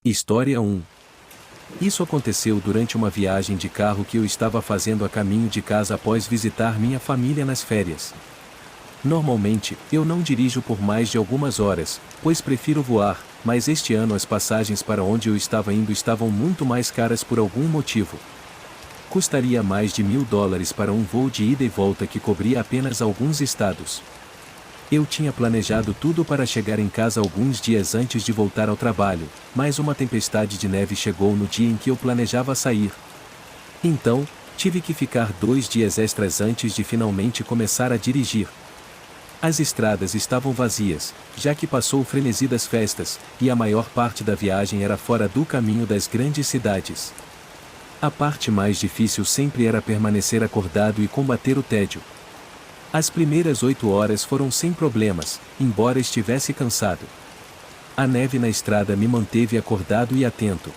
História 1. Isso aconteceu durante uma viagem de carro que eu estava fazendo a caminho de casa após visitar minha família nas férias. Normalmente, eu não dirijo por mais de algumas horas, pois prefiro voar, mas este ano as passagens para onde eu estava indo estavam muito mais caras por algum motivo. Custaria mais de $1.000 para um voo de ida e volta que cobria apenas alguns estados. Eu tinha planejado tudo para chegar em casa alguns dias antes de voltar ao trabalho, mas uma tempestade de neve chegou no dia em que eu planejava sair. Então, tive que ficar 2 dias extras antes de finalmente começar a dirigir. As estradas estavam vazias, já que passou o frenesi das festas, e a maior parte da viagem era fora do caminho das grandes cidades. A parte mais difícil sempre era permanecer acordado e combater o tédio. As primeiras 8 horas foram sem problemas, embora estivesse cansado. A neve na estrada me manteve acordado e atento.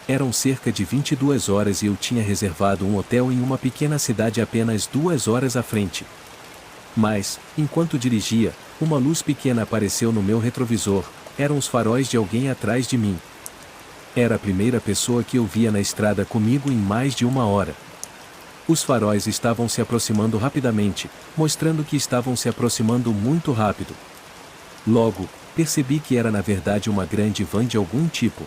Eram cerca de 22 horas e eu tinha reservado um hotel em uma pequena cidade apenas 2 horas à frente. Mas, enquanto dirigia, uma luz pequena apareceu no meu retrovisor. Eram os faróis de alguém atrás de mim. Era a primeira pessoa que eu via na estrada comigo em mais de 1 hora. Os faróis estavam se aproximando rapidamente, mostrando que estavam se aproximando muito rápido. Logo, percebi que era na verdade uma grande van de algum tipo.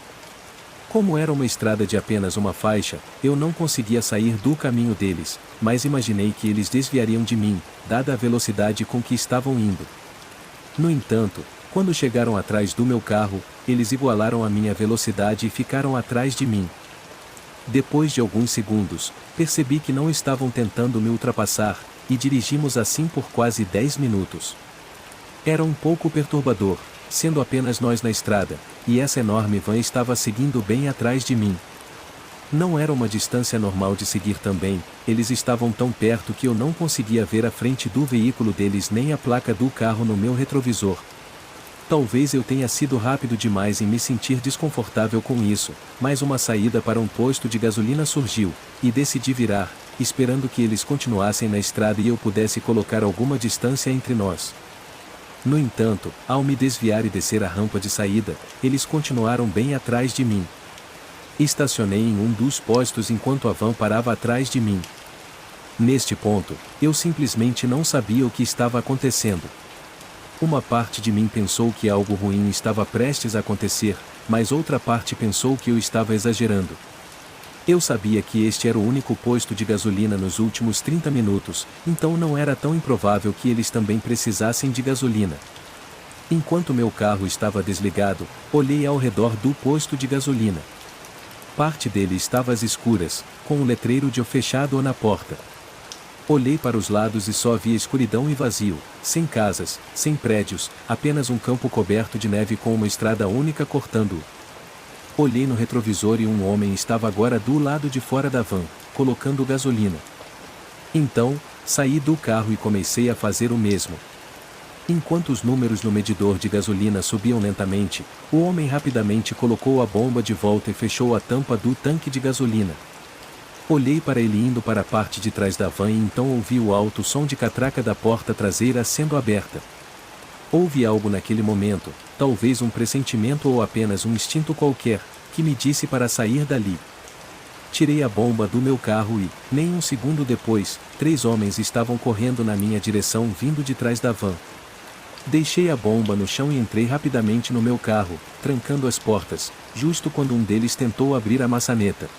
Como era uma estrada de apenas uma faixa, eu não conseguia sair do caminho deles, mas imaginei que eles desviariam de mim, dada a velocidade com que estavam indo. No entanto, quando chegaram atrás do meu carro, eles igualaram a minha velocidade e ficaram atrás de mim. Depois de alguns segundos, percebi que não estavam tentando me ultrapassar, e dirigimos assim por quase 10 minutos. Era um pouco perturbador, sendo apenas nós na estrada, e essa enorme van estava seguindo bem atrás de mim. Não era uma distância normal de seguir também, eles estavam tão perto que eu não conseguia ver a frente do veículo deles nem a placa do carro no meu retrovisor. Talvez eu tenha sido rápido demais em me sentir desconfortável com isso, mas uma saída para um posto de gasolina surgiu, e decidi virar, esperando que eles continuassem na estrada e eu pudesse colocar alguma distância entre nós. No entanto, ao me desviar e descer a rampa de saída, eles continuaram bem atrás de mim. Estacionei em um dos postos enquanto a van parava atrás de mim. Neste ponto, eu simplesmente não sabia o que estava acontecendo. Uma parte de mim pensou que algo ruim estava prestes a acontecer, mas outra parte pensou que eu estava exagerando. Eu sabia que este era o único posto de gasolina nos últimos 30 minutos, então não era tão improvável que eles também precisassem de gasolina. Enquanto meu carro estava desligado, olhei ao redor do posto de gasolina. Parte dele estava às escuras, com um letreiro de fechado na porta. Olhei para os lados e só havia escuridão e vazio, sem casas, sem prédios, apenas um campo coberto de neve com uma estrada única cortando-o. Olhei no retrovisor e um homem estava agora do lado de fora da van, colocando gasolina. Então, saí do carro e comecei a fazer o mesmo. Enquanto os números no medidor de gasolina subiam lentamente, o homem rapidamente colocou a bomba de volta e fechou a tampa do tanque de gasolina. Olhei para ele indo para a parte de trás da van e então ouvi o alto som de catraca da porta traseira sendo aberta. Houve algo naquele momento, talvez um pressentimento ou apenas um instinto qualquer, que me disse para sair dali. Tirei a bomba do meu carro e, nem um segundo depois, 3 homens estavam correndo na minha direção vindo de trás da van. Deixei a bomba no chão e entrei rapidamente no meu carro, trancando as portas, justo quando um deles tentou abrir a maçaneta.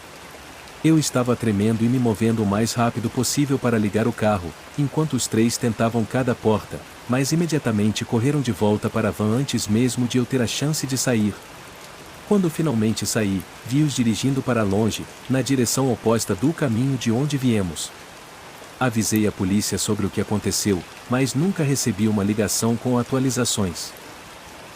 Eu estava tremendo e me movendo o mais rápido possível para ligar o carro, enquanto os 3 tentavam cada porta, mas imediatamente correram de volta para a van antes mesmo de eu ter a chance de sair. Quando finalmente saí, vi-os dirigindo para longe, na direção oposta do caminho de onde viemos. Avisei a polícia sobre o que aconteceu, mas nunca recebi uma ligação com atualizações.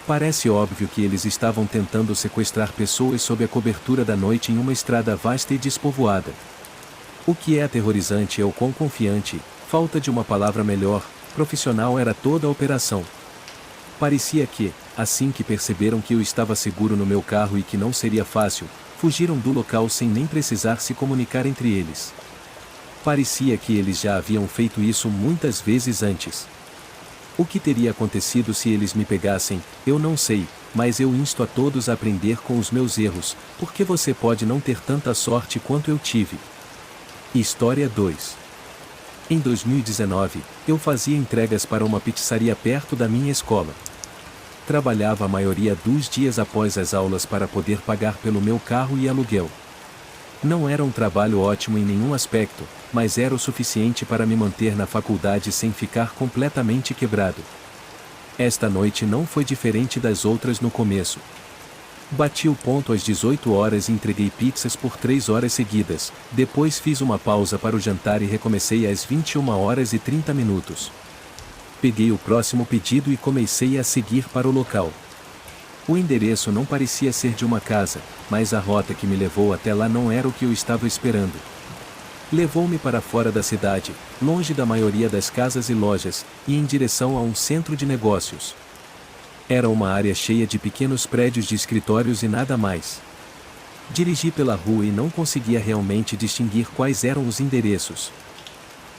Parece óbvio que eles estavam tentando sequestrar pessoas sob a cobertura da noite em uma estrada vasta e despovoada. O que é aterrorizante é o quão confiante, falta de uma palavra melhor, profissional era toda a operação. Parecia que, assim que perceberam que eu estava seguro no meu carro e que não seria fácil, fugiram do local sem nem precisar se comunicar entre eles. Parecia que eles já haviam feito isso muitas vezes antes. O que teria acontecido se eles me pegassem, eu não sei, mas eu insto a todos a aprender com os meus erros, porque você pode não ter tanta sorte quanto eu tive. História 2. Em 2019, eu fazia entregas para uma pizzaria perto da minha escola. Trabalhava a maioria dos dias após as aulas para poder pagar pelo meu carro e aluguel. Não era um trabalho ótimo em nenhum aspecto, mas era o suficiente para me manter na faculdade sem ficar completamente quebrado. Esta noite não foi diferente das outras no começo. Bati o ponto às 18 horas e entreguei pizzas por 3 horas seguidas, depois fiz uma pausa para o jantar e recomecei às 21 horas e 30 minutos. Peguei o próximo pedido e comecei a seguir para o local. O endereço não parecia ser de uma casa, mas a rota que me levou até lá não era o que eu estava esperando. Levou-me para fora da cidade, longe da maioria das casas e lojas, e em direção a um centro de negócios. Era uma área cheia de pequenos prédios de escritórios e nada mais. Dirigi pela rua e não conseguia realmente distinguir quais eram os endereços.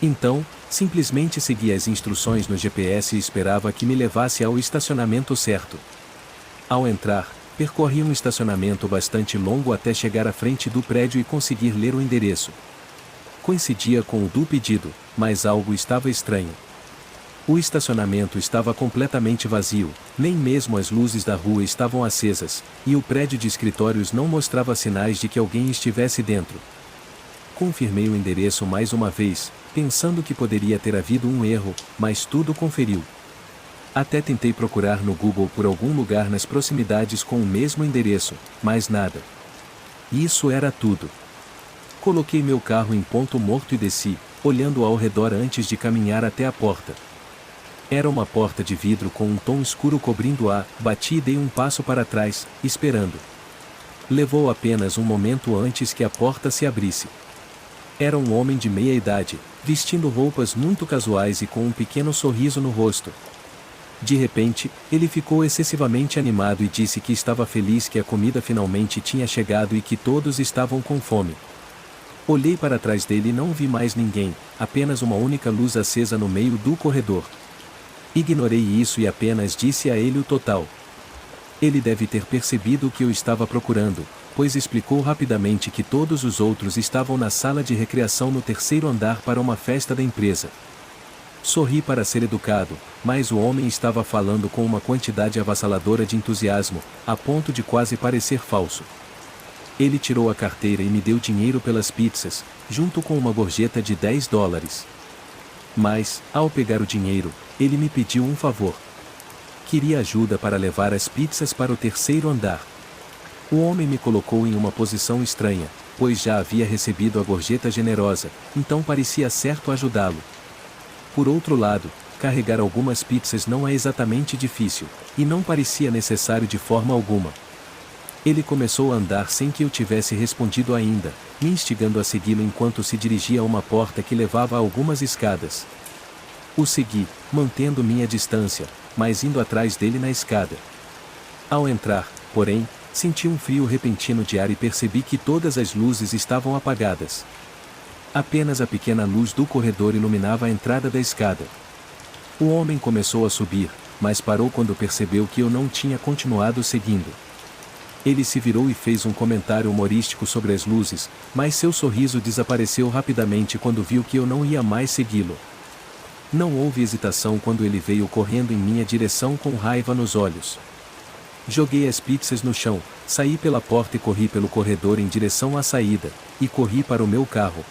Então, simplesmente segui as instruções no GPS e esperava que me levasse ao estacionamento certo. Ao entrar, percorri um estacionamento bastante longo até chegar à frente do prédio e conseguir ler o endereço. Coincidia com o do pedido, mas algo estava estranho. O estacionamento estava completamente vazio, nem mesmo as luzes da rua estavam acesas, e o prédio de escritórios não mostrava sinais de que alguém estivesse dentro. Confirmei o endereço mais uma vez, pensando que poderia ter havido um erro, mas tudo conferiu. Até tentei procurar no Google por algum lugar nas proximidades com o mesmo endereço, mas nada. Isso era tudo. Coloquei meu carro em ponto morto e desci, olhando ao redor antes de caminhar até a porta. Era uma porta de vidro com um tom escuro cobrindo-a, bati e dei um passo para trás, esperando. Levou apenas um momento antes que a porta se abrisse. Era um homem de meia idade, vestindo roupas muito casuais e com um pequeno sorriso no rosto. De repente, ele ficou excessivamente animado e disse que estava feliz que a comida finalmente tinha chegado e que todos estavam com fome. Olhei para trás dele e não vi mais ninguém, apenas uma única luz acesa no meio do corredor. Ignorei isso e apenas disse a ele o total. Ele deve ter percebido o que eu estava procurando, pois explicou rapidamente que todos os outros estavam na sala de recreação no terceiro andar para uma festa da empresa. Sorri para ser educado, mas o homem estava falando com uma quantidade avassaladora de entusiasmo, a ponto de quase parecer falso. Ele tirou a carteira e me deu dinheiro pelas pizzas, junto com uma gorjeta de $10. Mas, ao pegar o dinheiro, ele me pediu um favor. Queria ajuda para levar as pizzas para o terceiro andar. O homem me colocou em uma posição estranha, pois já havia recebido a gorjeta generosa, então parecia certo ajudá-lo. Por outro lado, carregar algumas pizzas não é exatamente difícil, e não parecia necessário de forma alguma. Ele começou a andar sem que eu tivesse respondido ainda, me instigando a segui-lo enquanto se dirigia a uma porta que levava a algumas escadas. O segui, mantendo minha distância, mas indo atrás dele na escada. Ao entrar, porém, senti um frio repentino de ar e percebi que todas as luzes estavam apagadas. Apenas a pequena luz do corredor iluminava a entrada da escada. O homem começou a subir, mas parou quando percebeu que eu não tinha continuado seguindo. Ele se virou e fez um comentário humorístico sobre as luzes, mas seu sorriso desapareceu rapidamente quando viu que eu não ia mais segui-lo. Não houve hesitação quando ele veio correndo em minha direção com raiva nos olhos. Joguei as pizzas no chão, saí pela porta e corri pelo corredor em direção à saída, e corri para o meu carro.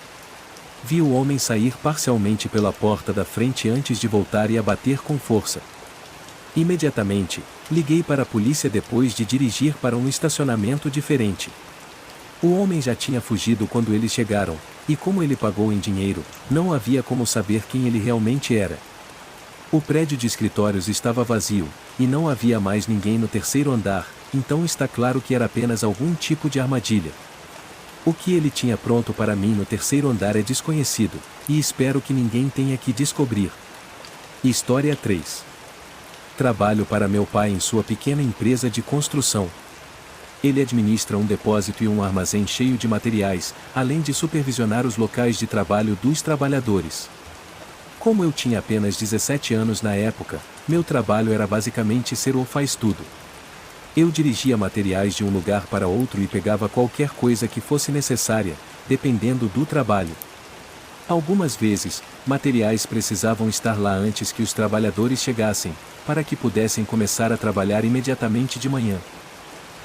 Vi o homem sair parcialmente pela porta da frente antes de voltar e abater com força. Imediatamente, liguei para a polícia depois de dirigir para um estacionamento diferente. O homem já tinha fugido quando eles chegaram, e como ele pagou em dinheiro, não havia como saber quem ele realmente era. O prédio de escritórios estava vazio, e não havia mais ninguém no terceiro andar, então está claro que era apenas algum tipo de armadilha. O que ele tinha pronto para mim no terceiro andar é desconhecido, e espero que ninguém tenha que descobrir. História 3. Trabalho para meu pai em sua pequena empresa de construção. Ele administra um depósito e um armazém cheio de materiais, além de supervisionar os locais de trabalho dos trabalhadores. Como eu tinha apenas 17 anos na época, meu trabalho era basicamente ser o faz-tudo. Eu dirigia materiais de um lugar para outro e pegava qualquer coisa que fosse necessária, dependendo do trabalho. Algumas vezes, materiais precisavam estar lá antes que os trabalhadores chegassem, para que pudessem começar a trabalhar imediatamente de manhã.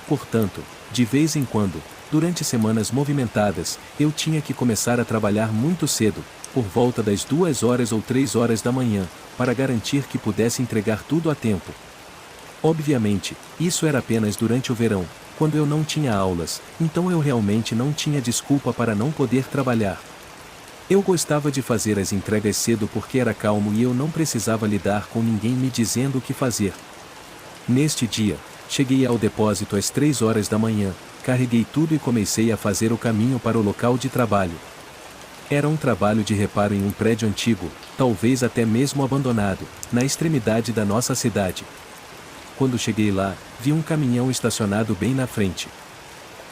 Portanto, de vez em quando, durante semanas movimentadas, eu tinha que começar a trabalhar muito cedo, por volta das 2 horas ou 3 horas da manhã, para garantir que pudesse entregar tudo a tempo. Obviamente, isso era apenas durante o verão, quando eu não tinha aulas, então eu realmente não tinha desculpa para não poder trabalhar. Eu gostava de fazer as entregas cedo porque era calmo e eu não precisava lidar com ninguém me dizendo o que fazer. Neste dia, cheguei ao depósito às 3 horas da manhã, carreguei tudo e comecei a fazer o caminho para o local de trabalho. Era um trabalho de reparo em um prédio antigo, talvez até mesmo abandonado, na extremidade da nossa cidade. Quando cheguei lá, vi um caminhão estacionado bem na frente.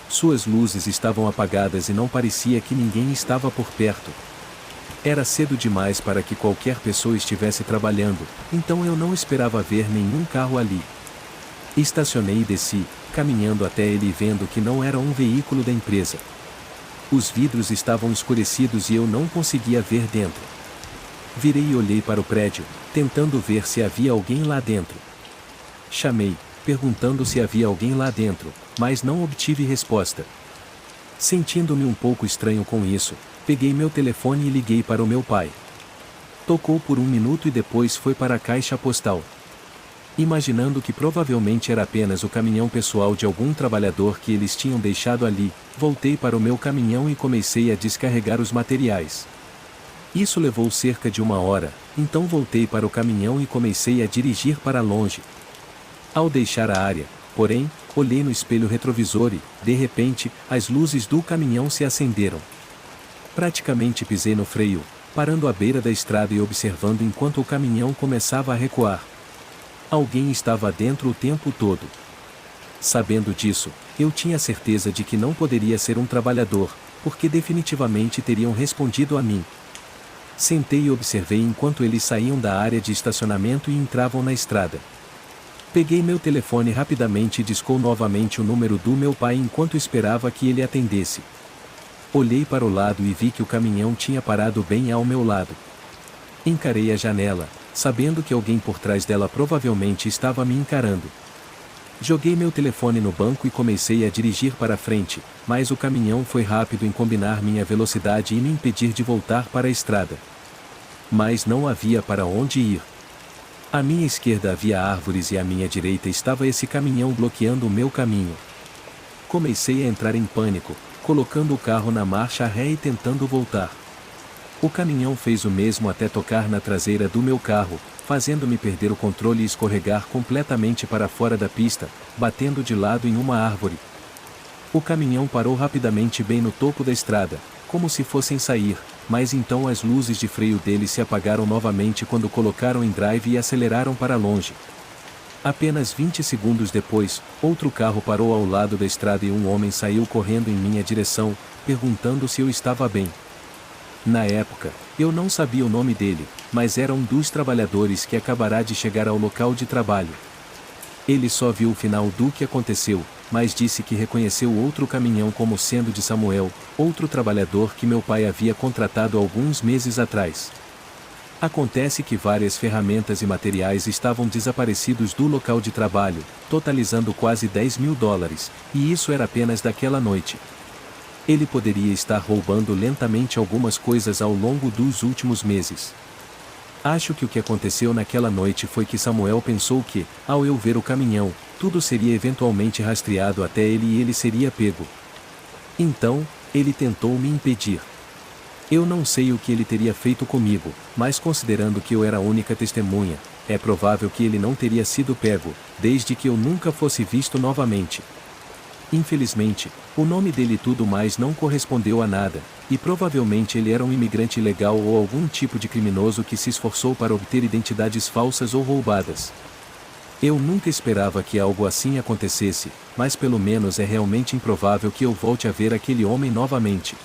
Suas luzes estavam apagadas e não parecia que ninguém estava por perto. Era cedo demais para que qualquer pessoa estivesse trabalhando, então eu não esperava ver nenhum carro ali. Estacionei e desci, caminhando até ele e vendo que não era um veículo da empresa. Os vidros estavam escurecidos e eu não conseguia ver dentro. Virei e olhei para o prédio, tentando ver se havia alguém lá dentro. Chamei, perguntando se havia alguém lá dentro, mas não obtive resposta. Sentindo-me um pouco estranho com isso, peguei meu telefone e liguei para o meu pai. Tocou por 1 minuto e depois foi para a caixa postal. Imaginando que provavelmente era apenas o caminhão pessoal de algum trabalhador que eles tinham deixado ali, voltei para o meu caminhão e comecei a descarregar os materiais. Isso levou cerca de 1 hora, então voltei para o caminhão e comecei a dirigir para longe. Ao deixar a área, porém, olhei no espelho retrovisor e, de repente, as luzes do caminhão se acenderam. Praticamente pisei no freio, parando à beira da estrada e observando enquanto o caminhão começava a recuar. Alguém estava dentro o tempo todo. Sabendo disso, eu tinha certeza de que não poderia ser um trabalhador, porque definitivamente teriam respondido a mim. Sentei e observei enquanto eles saíam da área de estacionamento e entravam na estrada. Peguei meu telefone rapidamente e discou novamente o número do meu pai enquanto esperava que ele atendesse. Olhei para o lado e vi que o caminhão tinha parado bem ao meu lado. Encarei a janela, sabendo que alguém por trás dela provavelmente estava me encarando. Joguei meu telefone no banco e comecei a dirigir para frente, mas o caminhão foi rápido em combinar minha velocidade e me impedir de voltar para a estrada. Mas não havia para onde ir. À minha esquerda havia árvores e à minha direita estava esse caminhão bloqueando o meu caminho. Comecei a entrar em pânico, colocando o carro na marcha ré e tentando voltar. O caminhão fez o mesmo até tocar na traseira do meu carro, fazendo-me perder o controle e escorregar completamente para fora da pista, batendo de lado em uma árvore. O caminhão parou rapidamente bem no topo da estrada, como se fossem sair, mas então as luzes de freio dele se apagaram novamente quando colocaram em drive e aceleraram para longe. Apenas 20 segundos depois, outro carro parou ao lado da estrada e um homem saiu correndo em minha direção, perguntando se eu estava bem. Na época, eu não sabia o nome dele, mas era um dos trabalhadores que acabará de chegar ao local de trabalho. Ele só viu o final do que aconteceu, mas disse que reconheceu outro caminhão como sendo de Samuel, outro trabalhador que meu pai havia contratado alguns meses atrás. Acontece que várias ferramentas e materiais estavam desaparecidos do local de trabalho, totalizando quase $10.000, e isso era apenas daquela noite. Ele poderia estar roubando lentamente algumas coisas ao longo dos últimos meses. Acho que o que aconteceu naquela noite foi que Samuel pensou que, ao eu ver o caminhão, tudo seria eventualmente rastreado até ele e ele seria pego. Então, ele tentou me impedir. Eu não sei o que ele teria feito comigo, mas considerando que eu era a única testemunha, é provável que ele não teria sido pego, desde que eu nunca fosse visto novamente. Infelizmente, o nome dele e tudo mais não correspondeu a nada, e provavelmente ele era um imigrante ilegal ou algum tipo de criminoso que se esforçou para obter identidades falsas ou roubadas. Eu nunca esperava que algo assim acontecesse, mas pelo menos é realmente improvável que eu volte a ver aquele homem novamente.